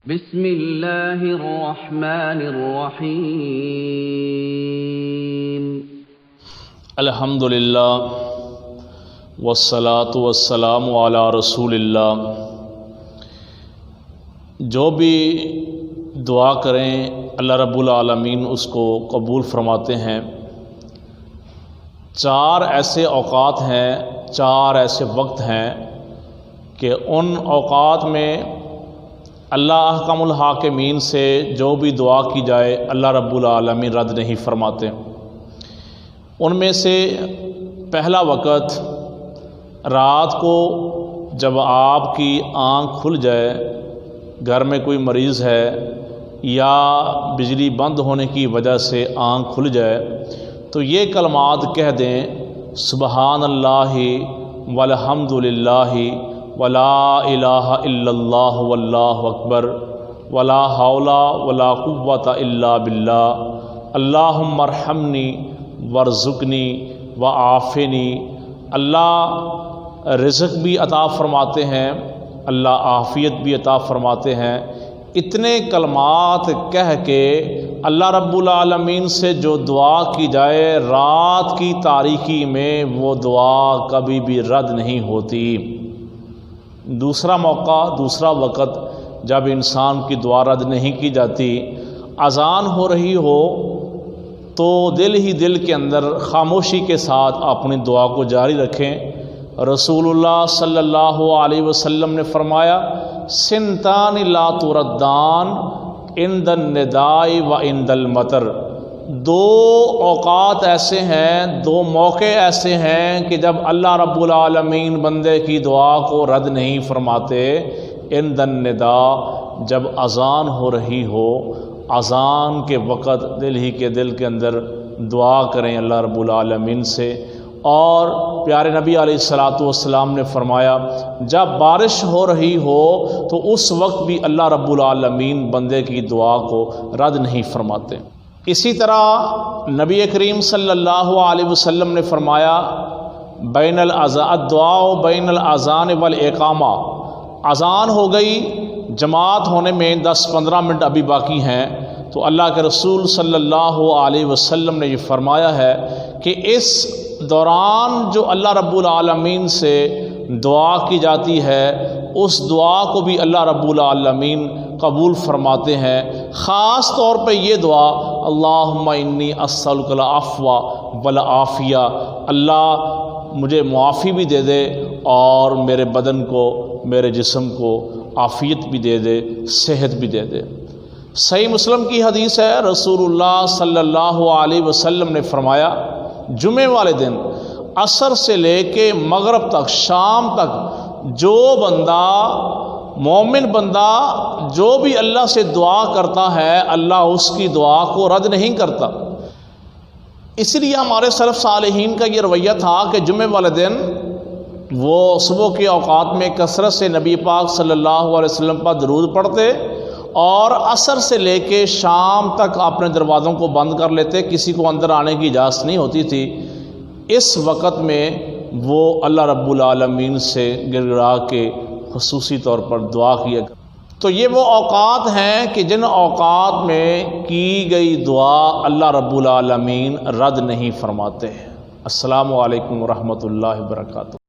بسم اللہ الرحمن الرحیم الحمدللہ والصلاة والسلام علی رسول اللہ۔ جو بھی دعا کریں اللہ رب العالمین اس کو قبول فرماتے ہیں۔ 4 ایسے اوقات ہیں، 4 ایسے وقت ہیں کہ ان اوقات میں اللہ احکم الحاکمین سے جو بھی دعا کی جائے اللہ رب العالمین رد نہیں فرماتے۔ ان میں سے پہلا وقت رات کو جب آپ کی آنکھ کھل جائے، گھر میں کوئی مریض ہے یا بجلی بند ہونے کی وجہ سے آنکھ کھل جائے تو یہ کلمات کہہ دیں، سبحان اللہ والحمد للہ ولا الہ الا اللہ واللہ اکبر ولا حول ولا قوۃ الا باللہ اللہم ارحمنی وارزقنی وعافنی۔ اللہ رزق بھی عطا فرماتے ہیں، اللہ عافیت بھی عطا فرماتے ہیں۔ اتنے کلمات کہہ کے اللہ رب العالمین سے جو دعا کی جائے رات کی تاریکی میں، وہ دعا کبھی بھی رد نہیں ہوتی۔ دوسرا موقع، دوسرا وقت جب انسان کی دعا رد نہیں کی جاتی، اذان ہو رہی ہو تو دل ہی دل کے اندر خاموشی کے ساتھ اپنی دعا کو جاری رکھیں۔ رسول اللہ صلی اللہ علیہ وسلم نے فرمایا، سنتان لا تردان عند النداء و عند المطر۔ 2 اوقات ایسے ہیں، 2 موقع ایسے ہیں کہ جب اللہ رب العالمین بندے کی دعا کو رد نہیں فرماتے۔ عند النداء، جب اذان ہو رہی ہو، اذان کے وقت دل ہی کے دل کے اندر دعا کریں اللہ رب العالمین سے۔ اور پیارے نبی علیہ الصلاۃ والسلام نے فرمایا، جب بارش ہو رہی ہو تو اس وقت بھی اللہ رب العالمین بندے کی دعا کو رد نہیں فرماتے۔ اسی طرح نبی کریم صلی اللہ علیہ وسلم نے فرمایا، بین الدعاء بین الاذان والاقامہ۔ اذان ہو گئی، جماعت ہونے میں 10-15 منٹ ابھی باقی ہیں، تو اللہ کے رسول صلی اللہ علیہ وسلم نے یہ فرمایا ہے کہ اس دوران جو اللہ رب العالمین سے دعا کی جاتی ہے، اس دعا کو بھی اللہ رب العالمین قبول فرماتے ہیں۔ خاص طور پہ یہ دعا، اللہم انی اسألک العفو والعافیہ، اللہ مجھے معافی بھی دے دے اور میرے بدن کو، میرے جسم کو عافیت بھی دے دے، صحت بھی دے دے۔ صحیح مسلم کی حدیث ہے، رسول اللہ صلی اللہ علیہ وسلم نے فرمایا، جمعے والے دن عصر سے لے کے مغرب تک، شام تک، جو بندہ مومن بندہ جو بھی اللہ سے دعا کرتا ہے، اللہ اس کی دعا کو رد نہیں کرتا۔ اس لیے ہمارے سلف صالحین کا یہ رویہ تھا کہ جمعے والے دن وہ صبح کے اوقات میں کثرت سے نبی پاک صلی اللہ علیہ وسلم پر درود پڑھتے اور عصر سے لے کے شام تک اپنے دروازوں کو بند کر لیتے، کسی کو اندر آنے کی اجازت نہیں ہوتی تھی۔ اس وقت میں وہ اللہ رب العالمین سے گر گڑا کے خصوصی طور پر دعا کیا۔ تو یہ وہ اوقات ہیں کہ جن اوقات میں کی گئی دعا اللہ رب العالمین رد نہیں فرماتے۔ السلام علیکم ورحمۃ اللہ وبرکاتہ۔